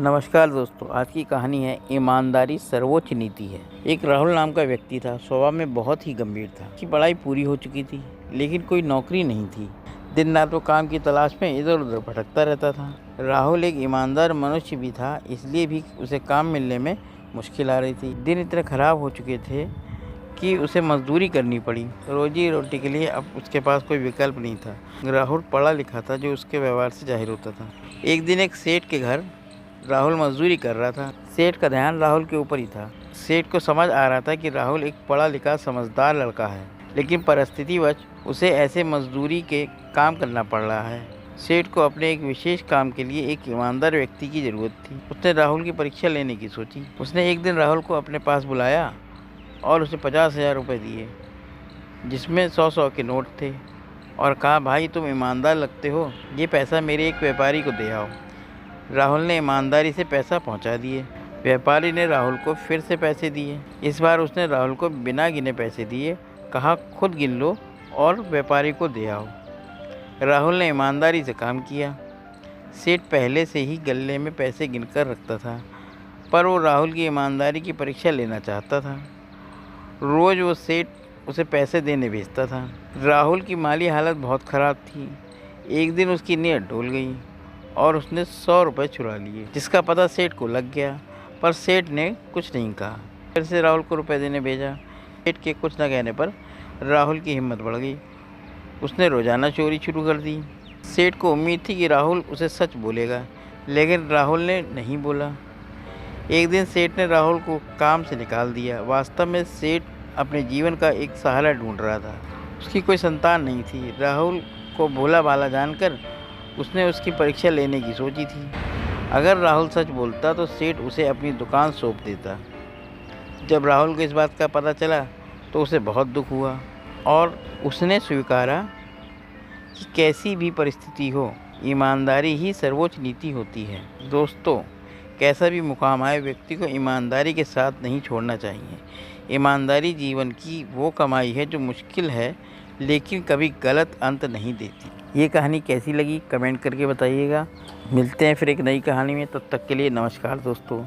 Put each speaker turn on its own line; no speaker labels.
नमस्कार दोस्तों, आज की कहानी है ईमानदारी सर्वोच्च नीति है। एक राहुल नाम का व्यक्ति था। स्वभाव में बहुत ही गंभीर था। उसकी पढ़ाई पूरी हो चुकी थी, लेकिन कोई नौकरी नहीं थी। दिन रात वो काम की तलाश में इधर उधर भटकता रहता था। राहुल एक ईमानदार मनुष्य भी था, इसलिए भी उसे काम मिलने में मुश्किल आ रही थी। दिन इतने खराब हो चुके थे कि उसे मजदूरी करनी पड़ी। रोजी रोटी के लिए अब उसके पास कोई विकल्प नहीं था। राहुल पढ़ा लिखा था, जो उसके व्यवहार से जाहिर होता था। एक दिन एक सेठ के घर राहुल मजदूरी कर रहा था। सेठ का ध्यान राहुल के ऊपर ही था। सेठ को समझ आ रहा था कि राहुल एक पढ़ा लिखा समझदार लड़का है, लेकिन परिस्थितिवश उसे ऐसे मजदूरी के काम करना पड़ रहा है। सेठ को अपने एक विशेष काम के लिए एक ईमानदार व्यक्ति की जरूरत थी। उसने राहुल की परीक्षा लेने की सोची। उसने एक दिन राहुल को अपने पास बुलाया और उसे 50,000 रुपये दिए, जिसमें 100 के नोट थे, और कहा, भाई तुम ईमानदार लगते हो, ये पैसा मेरे एक व्यापारी को दे आओ। राहुल ने ईमानदारी से पैसा पहुंचा दिए। व्यापारी ने राहुल को फिर से पैसे दिए। इस बार उसने राहुल को बिना गिने पैसे दिए, कहा खुद गिन लो और व्यापारी को दे आओ। राहुल ने ईमानदारी से काम किया। सेठ पहले से ही गले में पैसे गिनकर रखता था, पर वो राहुल की ईमानदारी की परीक्षा लेना चाहता था। रोज़ वो सेठ उसे पैसे देने भेजता था। राहुल की माली हालत बहुत ख़राब थी। एक दिन उसकी नीयत डोल गई और उसने 100 रुपये चुरा लिए, जिसका पता सेठ को लग गया, पर सेठ ने कुछ नहीं कहा। फिर से राहुल को रुपए देने भेजा। सेठ के कुछ न कहने पर राहुल की हिम्मत बढ़ गई। उसने रोज़ाना चोरी शुरू कर दी। सेठ को उम्मीद थी कि राहुल उसे सच बोलेगा, लेकिन राहुल ने नहीं बोला। एक दिन सेठ ने राहुल को काम से निकाल दिया। वास्तव में सेठ अपने जीवन का एक सहारा ढूंढ रहा था। उसकी कोई संतान नहीं थी। राहुल को भोला भाला जानकर उसने उसकी परीक्षा लेने की सोची थी। अगर राहुल सच बोलता तो सेठ उसे अपनी दुकान सौंप देता। जब राहुल को इस बात का पता चला तो उसे बहुत दुख हुआ और उसने स्वीकारा कि कैसी भी परिस्थिति हो, ईमानदारी ही सर्वोच्च नीति होती है। दोस्तों, कैसा भी मुकाम आए, व्यक्ति को ईमानदारी के साथ नहीं छोड़ना चाहिए। ईमानदारी जीवन की वो कमाई है जो मुश्किल है, लेकिन कभी गलत अंत नहीं देती। ये कहानी कैसी लगी कमेंट करके बताइएगा। मिलते हैं फिर एक नई कहानी में। तब तक के लिए नमस्कार दोस्तों।